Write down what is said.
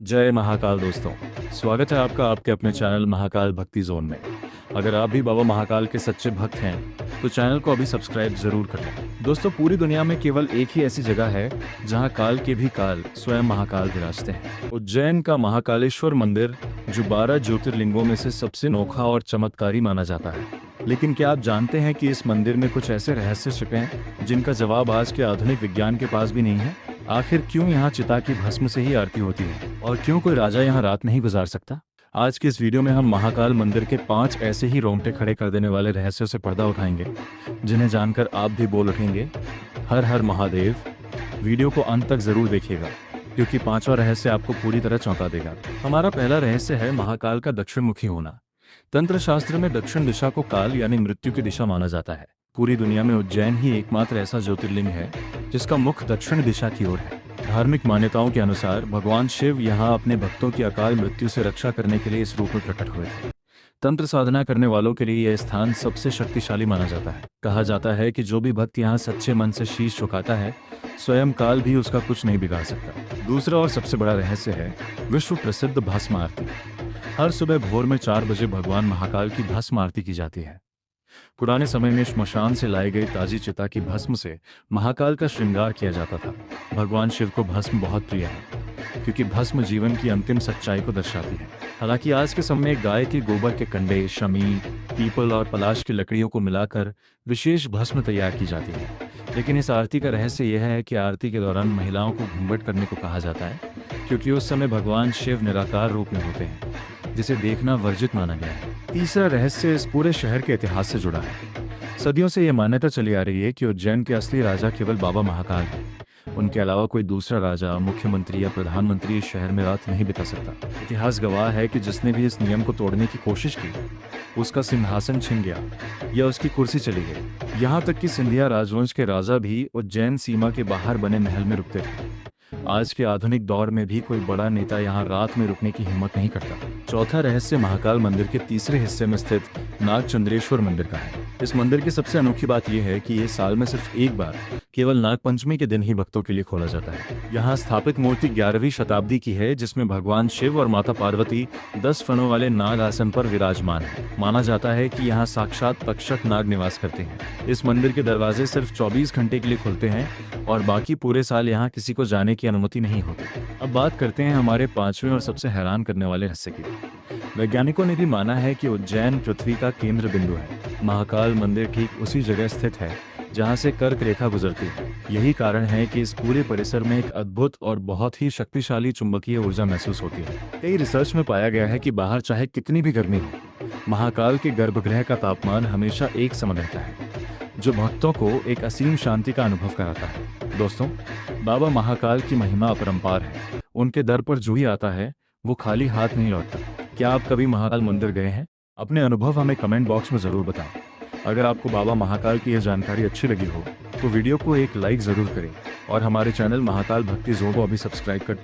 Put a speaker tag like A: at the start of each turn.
A: जय महाकाल दोस्तों। स्वागत है आपका आपके अपने चैनल महाकाल भक्ति जोन में। अगर आप भी बाबा महाकाल के सच्चे भक्त हैं तो चैनल को अभी सब्सक्राइब जरूर कर लें। दोस्तों, पूरी दुनिया में केवल एक ही ऐसी जगह है जहां काल के भी काल स्वयं महाकाल विराजते हैं। उज्जैन का महाकालेश्वर मंदिर, जो 12 ज्योतिर्लिंगों में से सबसे अनोखा और चमत्कारी माना जाता है। लेकिन क्या आप जानते हैं कि इस मंदिर में कुछ ऐसे रहस्य छिपे हैं जिनका जवाब आज के आधुनिक विज्ञान के पास भी नहीं है? आखिर क्यों यहाँ चिता की भस्म से ही आरती होती है और क्यों कोई राजा यहाँ रात नहीं गुजार सकता? आज के इस वीडियो में हम महाकाल मंदिर के 5 ऐसे ही रोंगटे खड़े कर देने वाले रहस्यों से पर्दा उठाएंगे, जिन्हें जानकर आप भी बोल उठेंगे, हर हर महादेव। वीडियो को अंत तक जरूर देखिएगा, क्योंकि 5वां रहस्य आपको पूरी तरह चौंका देगा। हमारा पहला रहस्य है महाकाल का दक्षिण मुखी होना। तंत्र शास्त्र में दक्षिण दिशा को काल यानी मृत्यु की दिशा माना जाता है। पूरी दुनिया में उज्जैन ही एकमात्र ऐसा ज्योतिर्लिंग है जिसका मुख दक्षिण दिशा की ओर है। धार्मिक मान्यताओं के अनुसार भगवान शिव यहाँ अपने भक्तों की अकाल मृत्यु से रक्षा करने के लिए इस रूप में प्रकट हुए थे। तंत्र साधना करने वालों के लिए यह स्थान सबसे शक्तिशाली माना जाता है। कहा जाता है कि जो भी भक्त यहाँ सच्चे मन से शीश झुकाता है, स्वयं काल भी उसका कुछ नहीं बिगाड़ सकता। दूसरा और सबसे बड़ा रहस्य है विश्व प्रसिद्ध भस्म आरती। हर सुबह भोर में 4 बजे भगवान महाकाल की भस्म आरती की जाती है। पुराने समय में श्मशान से लाई गई ताजी चिता की भस्म से महाकाल का श्रृंगार किया जाता था। भगवान शिव को भस्म बहुत प्रिय है, क्योंकि भस्म जीवन की अंतिम सच्चाई को दर्शाती है। हालांकि आज के समय में गाय के गोबर के कंडे, शमी, पीपल और पलाश की लकड़ियों को मिलाकर विशेष भस्म तैयार की जाती है। लेकिन इस आरती का रहस्य यह है कि आरती के दौरान महिलाओं को घूंघट करने को कहा जाता है, क्योंकि उस समय भगवान शिव निराकार रूप में होते हैं, जिसे देखना वर्जित माना गया है। तीसरा रहस्य इस पूरे शहर के इतिहास से जुड़ा है। सदियों से यह मान्यता चली आ रही है कि उज्जैन के असली राजा केवल बाबा महाकाल हैं। उनके अलावा कोई दूसरा राजा, मुख्यमंत्री या प्रधानमंत्री इस शहर में रात नहीं बिता सकता। इतिहास गवाह है कि जिसने भी इस नियम को तोड़ने की कोशिश की, उसका सिंहासन छिन गया या उसकी कुर्सी चली गई। यहाँ तक कि सिंधिया राजवंश के राजा भी उज्जैन सीमा के बाहर बने महल में रुकते थे। आज के आधुनिक दौर में भी कोई बड़ा नेता यहाँ रात में रुकने की हिम्मत नहीं करता। चौथा रहस्य महाकाल मंदिर के तीसरे हिस्से में स्थित नागचंद्रेश्वर मंदिर का है। इस मंदिर की सबसे अनोखी बात यह है कि ये साल में सिर्फ एक बार, केवल नागपंचमी के दिन ही भक्तों के लिए खोला जाता है। यहाँ स्थापित मूर्ति 11वीं शताब्दी की है, जिसमें भगवान शिव और माता पार्वती 10 फनों वाले नाग आसन पर विराजमान है। माना जाता है कि यहाँ साक्षात तक्षक नाग निवास करते हैं। इस मंदिर के दरवाजे सिर्फ 24 घंटे के लिए खुलते हैं और बाकी पूरे साल यहाँ किसी को जाने की अनुमति नहीं होती। अब बात करते हैं हमारे 5वें और सबसे हैरान करने वाले रहस्य की। वैज्ञानिकों ने भी माना है कि उज्जैन पृथ्वी का केंद्र बिंदु है। महाकाल मंदिर ठीक उसी जगह स्थित है जहां से कर्क रेखा गुजरती है। यही कारण है कि इस पूरे परिसर में एक अद्भुत और बहुत ही शक्तिशाली चुंबकीय ऊर्जा महसूस होती है। कई रिसर्च में पाया गया है कि बाहर चाहे कितनी भी गर्मी हो, महाकाल के गर्भगृह का तापमान हमेशा एक समान रहता है, जो भक्तों को एक असीम शांति का अनुभव कराता है। दोस्तों, बाबा महाकाल की महिमा अपरंपार है। उनके दर पर जो ही आता है वो खाली हाथ नहीं लौटता। क्या आप कभी महाकाल मंदिर गए हैं? अपने अनुभव हमें कमेंट बॉक्स में जरूर बताएं। अगर आपको बाबा महाकाल की यह जानकारी अच्छी लगी हो तो वीडियो को एक लाइक जरूर करें और हमारे चैनल महाकाल भक्ति जोन को अभी सब्सक्राइब कर